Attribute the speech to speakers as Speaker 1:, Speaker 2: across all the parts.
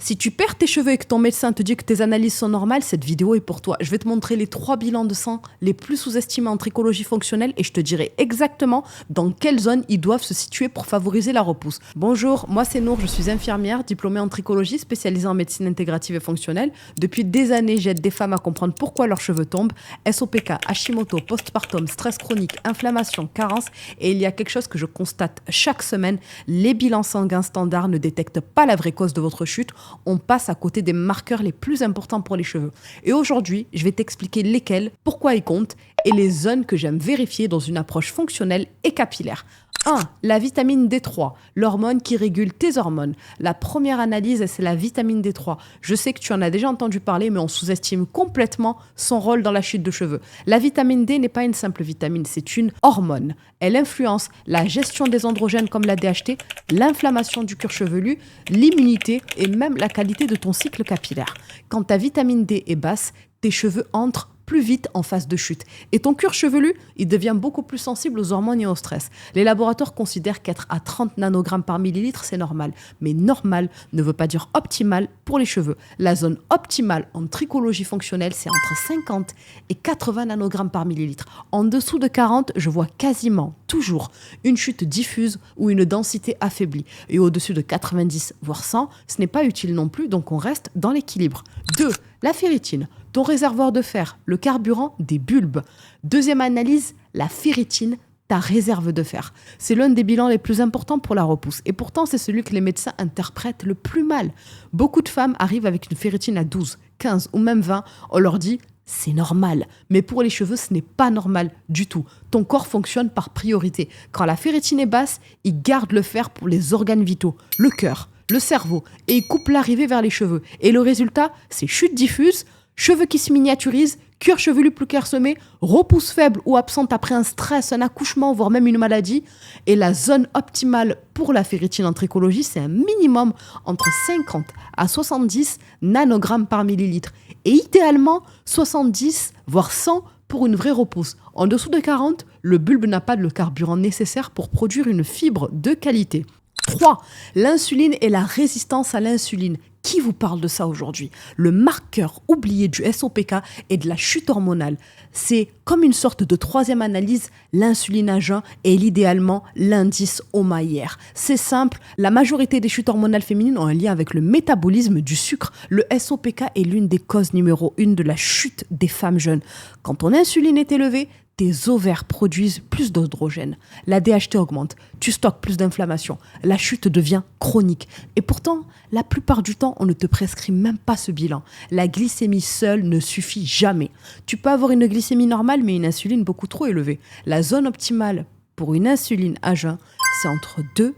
Speaker 1: Si tu perds tes cheveux et que ton médecin te dit que tes analyses sont normales, cette vidéo est pour toi. Je vais te montrer les 3 bilans de sang les plus sous-estimés en trichologie fonctionnelle et je te dirai exactement dans quelle zone ils doivent se situer pour favoriser la repousse. Bonjour, moi c'est Nour, je suis infirmière, diplômée en trichologie, spécialisée en médecine intégrative et fonctionnelle. Depuis des années, j'aide des femmes à comprendre pourquoi leurs cheveux tombent. SOPK, Hashimoto, postpartum, stress chronique, inflammation, carence. Et il y a quelque chose que je constate chaque semaine, les bilans sanguins standards ne détectent pas la vraie cause de votre chute. On passe à côté des marqueurs les plus importants pour les cheveux. Et aujourd'hui, je vais t'expliquer lesquels, pourquoi ils comptent et les zones que j'aime vérifier dans une approche fonctionnelle et capillaire. 1. La vitamine D3, l'hormone qui régule tes hormones. La première analyse, c'est la vitamine D3. Je sais que tu en as déjà entendu parler, mais on sous-estime complètement son rôle dans la chute de cheveux. La vitamine D n'est pas une simple vitamine, c'est une hormone. Elle influence la gestion des androgènes comme la DHT, l'inflammation du cuir chevelu, l'immunité et même la qualité de ton cycle capillaire. Quand ta vitamine D est basse, tes cheveux entrent plus vite en phase de chute. Et ton cuir chevelu, il devient beaucoup plus sensible aux hormones et au stress. Les laboratoires considèrent qu'être à 30 nanogrammes par millilitre, c'est normal. Mais normal ne veut pas dire optimal pour les cheveux. La zone optimale en trichologie fonctionnelle, c'est entre 50 et 80 nanogrammes par millilitre. En dessous de 40, je vois quasiment toujours une chute diffuse ou une densité affaiblie. Et au-dessus de 90, voire 100, ce n'est pas utile non plus, donc on reste dans l'équilibre. 2. La ferritine, ton réservoir de fer, le carburant des bulbes. Deuxième analyse, la ferritine, ta réserve de fer. C'est l'un des bilans les plus importants pour la repousse. Et pourtant, c'est celui que les médecins interprètent le plus mal. Beaucoup de femmes arrivent avec une ferritine à 12, 15 ou même 20. On leur dit « c'est normal ». Mais pour les cheveux, ce n'est pas normal du tout. Ton corps fonctionne par priorité. Quand la ferritine est basse, il garde le fer pour les organes vitaux, le cœur, le cerveau, et il coupe l'arrivée vers les cheveux. Et le résultat, c'est chute diffuse, cheveux qui se miniaturisent, cuir chevelu plus clairsemé, repousse faible ou absente après un stress, un accouchement, voire même une maladie. Et la zone optimale pour la ferritine en trichologie, c'est un minimum entre 50 à 70 nanogrammes par millilitre. Et idéalement, 70 voire 100 pour une vraie repousse. En dessous de 40, le bulbe n'a pas le carburant nécessaire pour produire une fibre de qualité. 3. L'insuline et la résistance à l'insuline. Qui vous parle de ça aujourd'hui? Le marqueur oublié du SOPK et de la chute hormonale. C'est comme une sorte de troisième analyse, l'insuline à jeun et idéalement l'indice OMA-IR. C'est simple, la majorité des chutes hormonales féminines ont un lien avec le métabolisme du sucre. Le SOPK est l'une des causes numéro 1 de la chute des femmes jeunes. Quand ton insuline est élevée, tes ovaires produisent plus d'oestrogènes, la DHT augmente, tu stockes plus d'inflammation, la chute devient chronique. Et pourtant, la plupart du temps, on ne te prescrit même pas ce bilan. La glycémie seule ne suffit jamais. Tu peux avoir une glycémie normale, mais une insuline beaucoup trop élevée. La zone optimale pour une insuline à jeun, c'est entre 2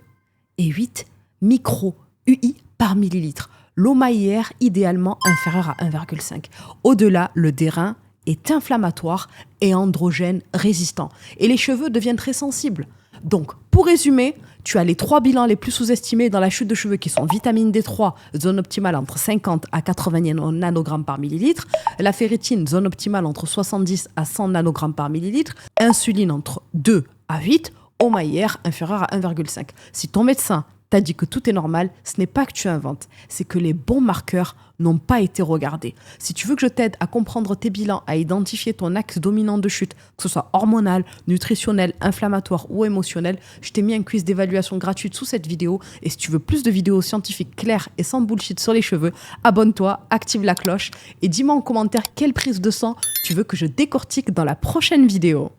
Speaker 1: et 8 micro-UI par millilitre. L'OMA-IR, idéalement inférieur à 1,5. Au-delà, le dérin est inflammatoire et androgène résistant. Et les cheveux deviennent très sensibles. Donc, pour résumer, tu as les 3 bilans les plus sous-estimés dans la chute de cheveux qui sont vitamine D3, zone optimale entre 50 à 80 nanogrammes par millilitre, la ferritine, zone optimale entre 70 à 100 nanogrammes par millilitre, insuline entre 2 à 8, OMA-IR inférieur à 1,5. Si ton médecin t'a dit que tout est normal, ce n'est pas que tu inventes, c'est que les bons marqueurs n'ont pas été regardés. Si tu veux que je t'aide à comprendre tes bilans, à identifier ton axe dominant de chute, que ce soit hormonal, nutritionnel, inflammatoire ou émotionnel, je t'ai mis un quiz d'évaluation gratuite sous cette vidéo. Et si tu veux plus de vidéos scientifiques claires et sans bullshit sur les cheveux, abonne-toi, active la cloche et dis-moi en commentaire quelle prise de sang tu veux que je décortique dans la prochaine vidéo.